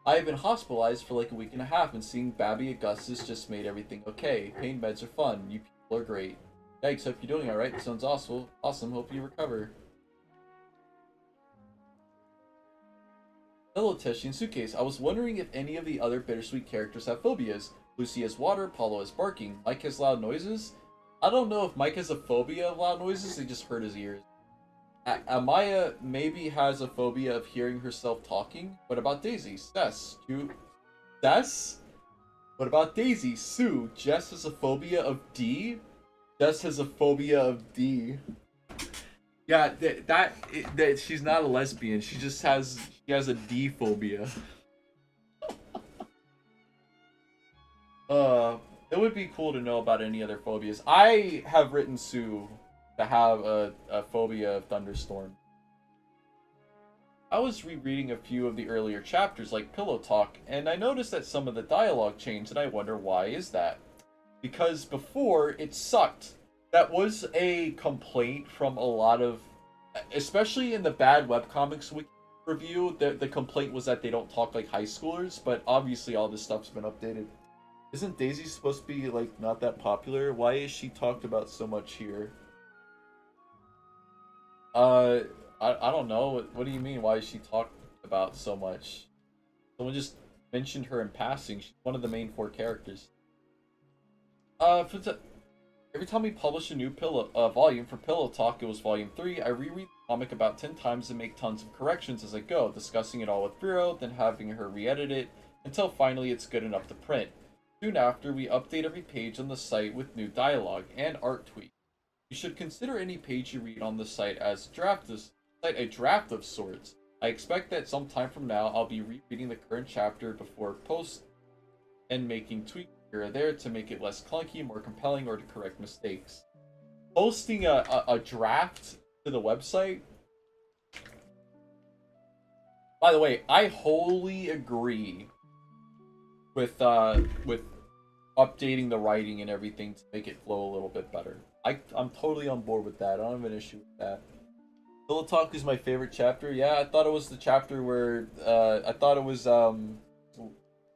I've been hospitalized for like a week and a half, and seeing Babby Augustus just made everything okay. Pain meds are fun. You people are great. Yikes, hope you're doing alright. Sounds awesome. Awesome, hope you recover. Hello, Teshi and Suitcase. I was wondering if any of the other bittersweet characters have phobias. Lucy has water, Paulo has barking, Mike has loud noises. I don't know if Mike has a phobia of loud noises, they just hurt his ears. Amaya maybe has a phobia of hearing herself talking. What about Daisy? Jess? What about Daisy? Sue? Jess has a phobia of D? Jess has a phobia of D. Yeah, that she's not a lesbian. She has a D phobia. It would be cool to know about any other phobias. I have written Sue to have a phobia of thunderstorm. I was rereading a few of the earlier chapters, like Pillow Talk, and I noticed that some of the dialogue changed, and I wonder why is that? Because before, it sucked. That was a complaint from a lot of, especially in the bad webcomics review, the complaint was that they don't talk like high schoolers, but obviously all this stuff's been updated. Isn't Daisy supposed to be, like, not that popular? Why is she talked about so much here? I don't know. What do you mean, why is she talked about so much? Someone just mentioned her in passing. She's one of the main 4 characters. Every time we publish a new volume for Pillow Talk, it was volume 3, I reread the comic about 10 times and make tons of corrections as I go, discussing it all with Vero, then having her re-edit it, until finally it's good enough to print. Soon after, we update every page on the site with new dialogue and art tweaks. You should consider any page you read on the site as a draft of sorts. I expect that sometime from now, I'll be rereading the current chapter before post and making tweaks here or there to make it less clunky, more compelling, or to correct mistakes. Posting a draft to the website. By the way, I wholly agree with updating the writing and everything to make it flow a little bit better. I'm totally on board with that. I don't have an issue with that. Pillow Talk is my favorite chapter. Yeah, I thought it was the chapter where I thought it was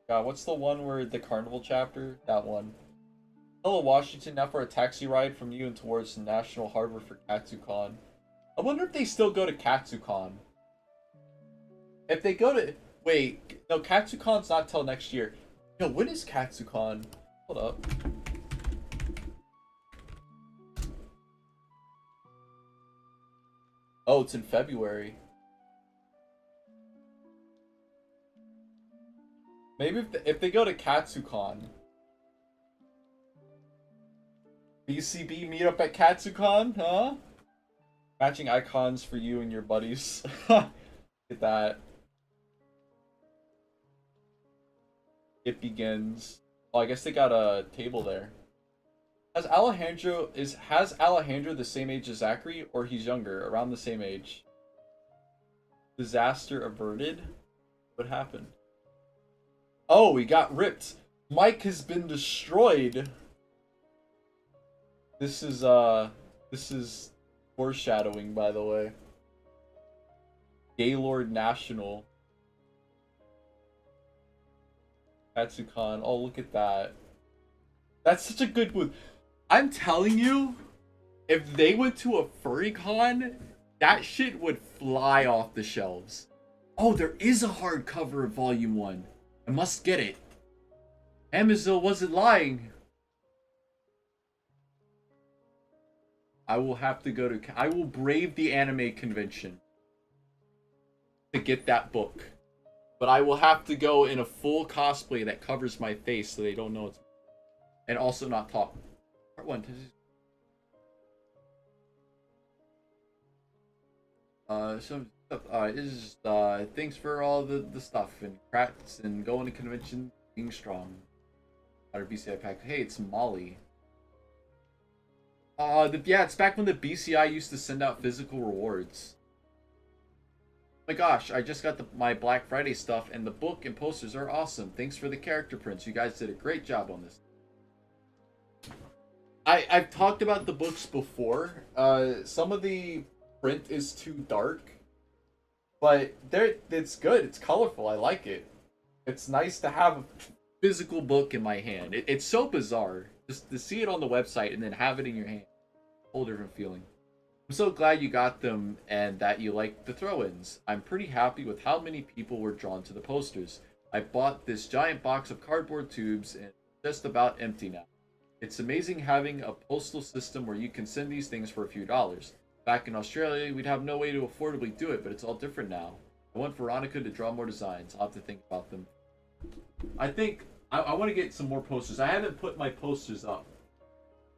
God, what's the one where the carnival chapter? That one. Hello, Washington. Now for a taxi ride from you and towards National Harbor for KatsuCon. I wonder if they still go to KatsuCon. If they go to Wait, no, KatsuCon's not till next year. No, when is KatsuCon? Hold up. Oh, it's in February. Maybe if they go to KatsuCon. BCB meet up at KatsuCon, huh? Matching icons for you and your buddies. Look at that. It begins. Oh, I guess they got a table there. Has Alejandro the same age as Zachary, or he's younger, around the same age? Disaster averted? What happened? Oh, he got ripped. Mike has been destroyed. This is foreshadowing, by the way. Gaylord National. KatsuCon. Oh, look at that. That's such a good one. I'm telling you, if they went to a furry con, that shit would fly off the shelves. Oh, there is a hardcover of Volume 1. I must get it. Amazon wasn't lying. I will have to go to... I will brave the anime convention to get that book. But I will have to go in a full cosplay that covers my face so they don't know it's... And also not talk. Part 1. Some stuff. This is thanks for all the stuff and crats and going to convention, being strong. Our BCI pack. Hey, it's Molly. Yeah, it's back when the BCI used to send out physical rewards. Oh my gosh, I just got my Black Friday stuff, and the book and posters are awesome. Thanks for the character prints. You guys did a great job on this. I've talked about the books before. Some of the print is too dark, but it's good. It's colorful. I like it. It's nice to have a physical book in my hand. It's so bizarre just to see it on the website and then have it in your hand. Whole different feeling. I'm so glad you got them and that you liked the throw-ins. I'm pretty happy with how many people were drawn to the posters. I bought this giant box of cardboard tubes and it's just about empty now. It's amazing having a postal system where you can send these things for a few dollars. Back in Australia, we'd have no way to affordably do it, but it's all different now. I want Veronica to draw more designs. I'll have to think about them. I think I want to get some more posters. I haven't put my posters up.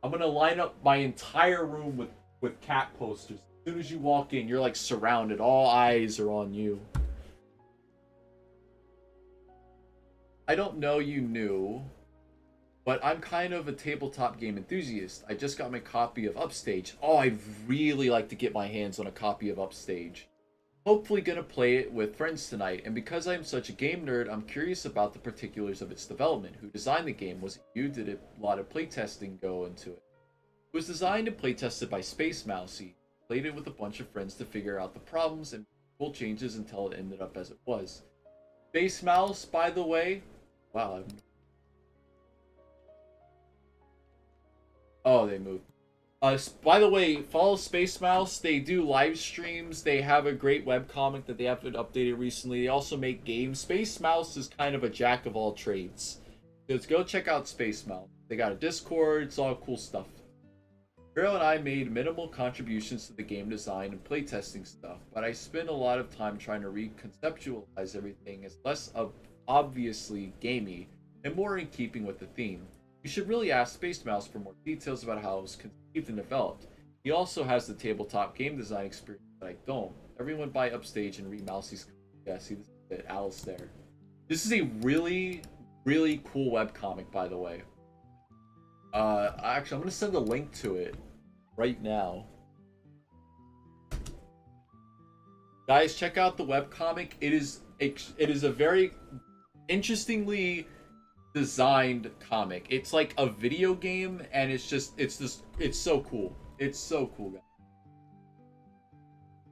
I'm going to line up my entire room with cat posters. As soon as you walk in, you're like surrounded. All eyes are on you. I don't know you knew, but I'm kind of a tabletop game enthusiast. I just got my copy of Upstage. Oh, I'd really like to get my hands on a copy of Upstage. Hopefully gonna play it with friends tonight, and because I'm such a game nerd, I'm curious about the particulars of its development. Who designed the game? Was it you? Did a lot of playtesting go into it? It was designed and playtested by Space Mousy. Played it with a bunch of friends to figure out the problems and cool changes until it ended up as it was. Space Mouse, by the way... Wow. Oh, they moved. By the way, follow Space Mouse. They do live streams. They have a great webcomic that they have updated recently. They also make games. Space Mouse is kind of a jack of all trades. Just go check out Space Mouse. They got a Discord. It's all cool stuff. Girl and I made minimal contributions to the game design and playtesting stuff, but I spent a lot of time trying to reconceptualize everything as less of obviously gamey and more in keeping with the theme. You should really ask Space Mouse for more details about how it was conceived and developed. He also has the tabletop game design experience that I don't. Everyone buy Upstage and read Mousey's... Yeah, see, this is it. Alice there. This is a really, really cool webcomic, by the way. Actually, I'm going to send a link to it right now. Guys, check out the webcomic. It is a very interestingly designed comic. It's like a video game, and it's so cool. It's so cool,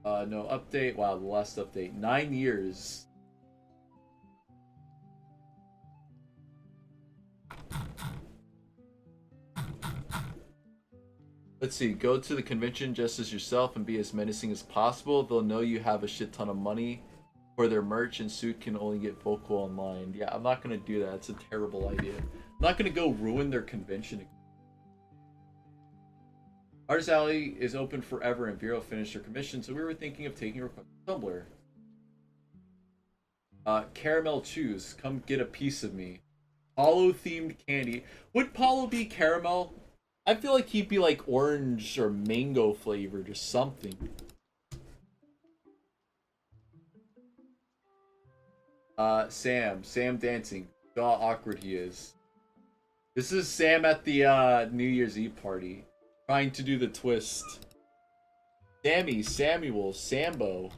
guys. No update. Wow, the last update. 9 years. Let's see. Go to the convention just as yourself and be as menacing as possible. They'll know you have a shit ton of money or their merch and suit can only get vocal online. Yeah, I'm not gonna do that. It's a terrible idea. I'm not gonna go ruin their convention. Artist Alley is open forever and Vero finished her commission, so we were thinking of taking a request to Tumblr. Caramel Chews, come get a piece of me. Paulo themed candy. Would Paulo be caramel? I feel like he'd be like orange or mango flavored or something. Sam dancing. How awkward he is. This is Sam at the New Year's Eve party. Trying to do the twist. Sammy, Samuel, Sambo.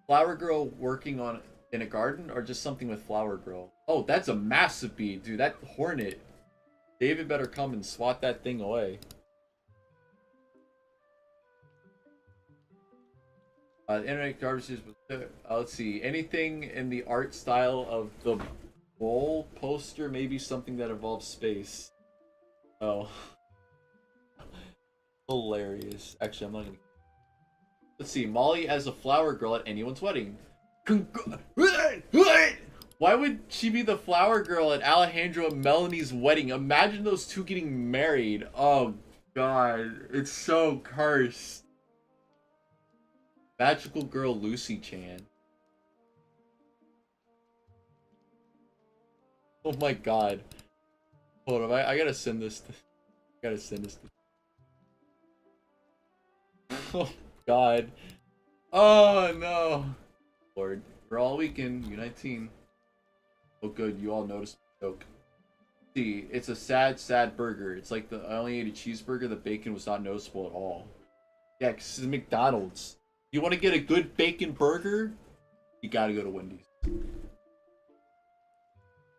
Flower girl working on in a garden or just something with flower girl? Oh, that's a massive bee, dude. That hornet. David better come and swat that thing away. Internet garbage is let's see. Anything in the art style of the bowl poster, maybe something that involves space. Oh. Hilarious. Actually, I'm not gonna. Let's see. Molly as a flower girl at anyone's wedding. Why would she be the flower girl at Alejandro and Melanie's wedding? Imagine those two getting married. Oh god, it's so cursed. Magical girl Lucy Chan. Oh my god. Hold on, I gotta send this to... I gotta send this to... Oh god. Oh no. Lord. For all weekend, U19. Oh good, you all noticed the joke. See, it's a sad burger. It's like I only ate a cheeseburger, the bacon was not noticeable at all. Yeah, 'cause this is McDonald's. You want to get a good bacon burger? You gotta go to Wendy's.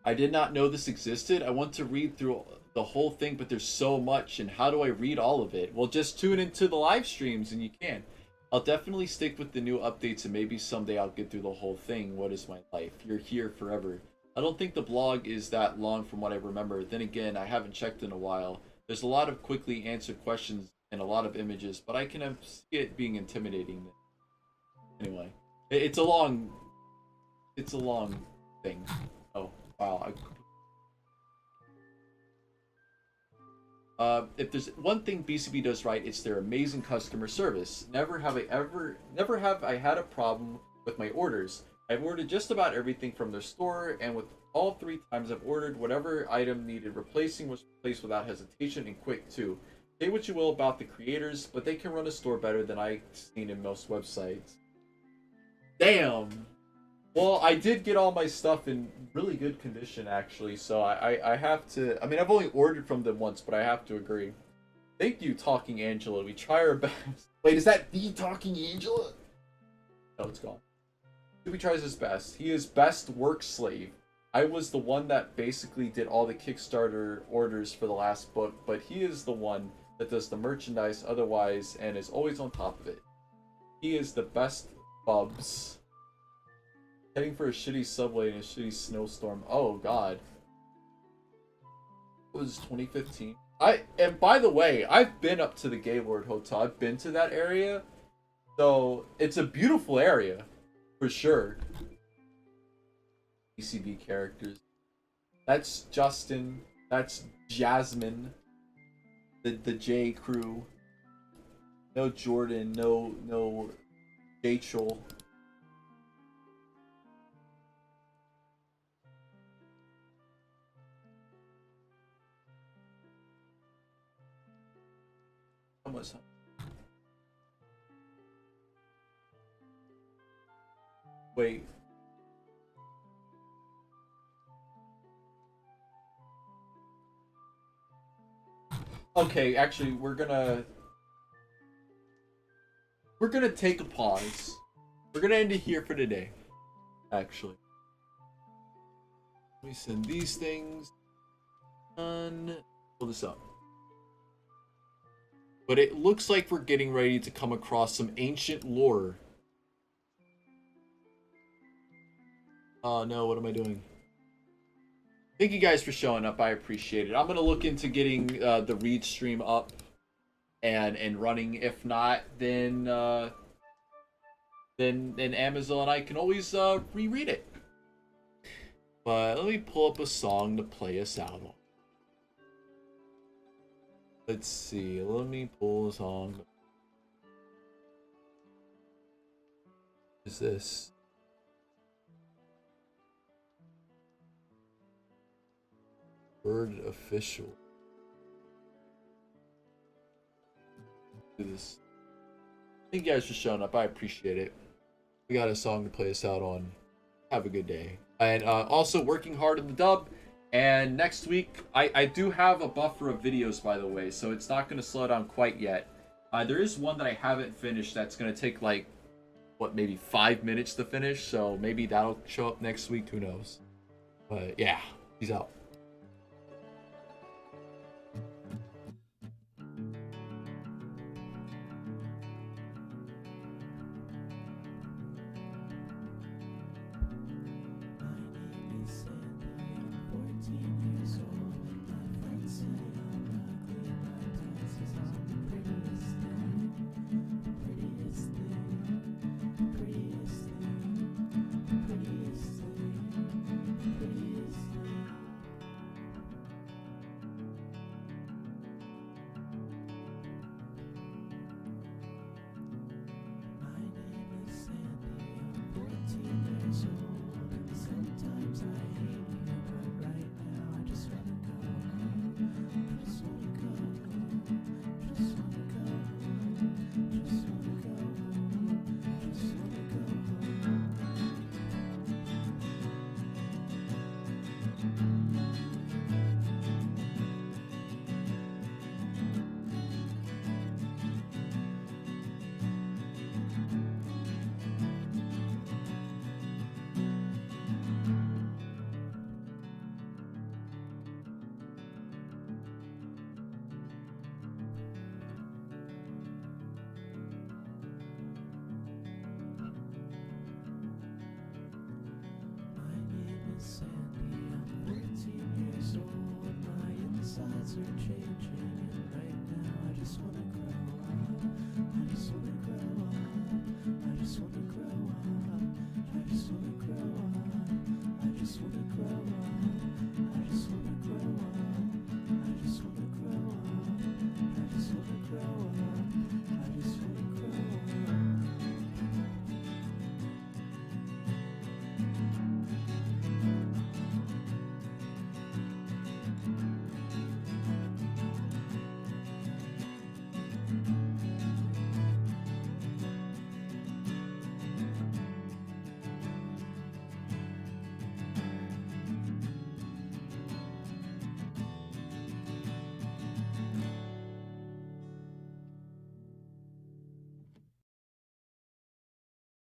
I did not know this existed. I want to read through the whole thing, but there's so much, and how do I read all of it? Well, just tune into the live streams and you can. I'll definitely stick with the new updates, and maybe someday I'll get through the whole thing. What is my life? You're here forever. I don't think the blog is that long from what I remember. Then again, I haven't checked in a while. There's a lot of quickly answered questions and a lot of images, but I can see it being intimidating. Anyway, it's a long thing. Oh, wow. If there's one thing BCB does right, it's their amazing customer service. Never have I had a problem with my orders. I've ordered just about everything from their store, and with all 3 times I've ordered, whatever item needed replacing was replaced without hesitation and quick too. Say what you will about the creators, but they can run a store better than I've seen in most websites. Damn! Well, I did get all my stuff in really good condition, actually, so I have to... I mean, I've only ordered from them once, but I have to agree. Thank you, Talking Angela. We try our best. Wait, is that the Talking Angela? No, it's gone. He tries his best. He is best work slave. I was the one that basically did all the Kickstarter orders for the last book, but he is the one that does the merchandise otherwise and is always on top of it. He is the best Bubs. Heading for a shitty subway in a shitty snowstorm. Oh god. It was 2015. And by the way, I've been up to the Gaylord Hotel. I've been to that area. So it's a beautiful area. For sure. ECB characters. That's Justin. That's Jasmine. The J crew. No Jordan. No Rachel. Almost. Wait. Okay, actually, we're gonna take a pause. We're gonna end it here for today. Actually, let me send these things. Pull this up. But it looks like we're getting ready to come across some ancient lore. Oh no, what am I doing? Thank you guys for showing up. I appreciate it. I'm gonna look into getting the read stream up and running. If not, then then Amazon I can always reread it. But let me pull up a song to play us out on. Let's see. Let me pull a song. What is this? Word official. Do this. Thank you guys for showing up. I appreciate it. We got a song to play us out on. Have a good day. And also working hard in the dub. And next week, I do have a buffer of videos, by the way, so it's not going to slow down quite yet. There is one that I haven't finished that's going to take, like, what, maybe 5 minutes to finish, so maybe that'll show up next week, who knows. But yeah, peace out.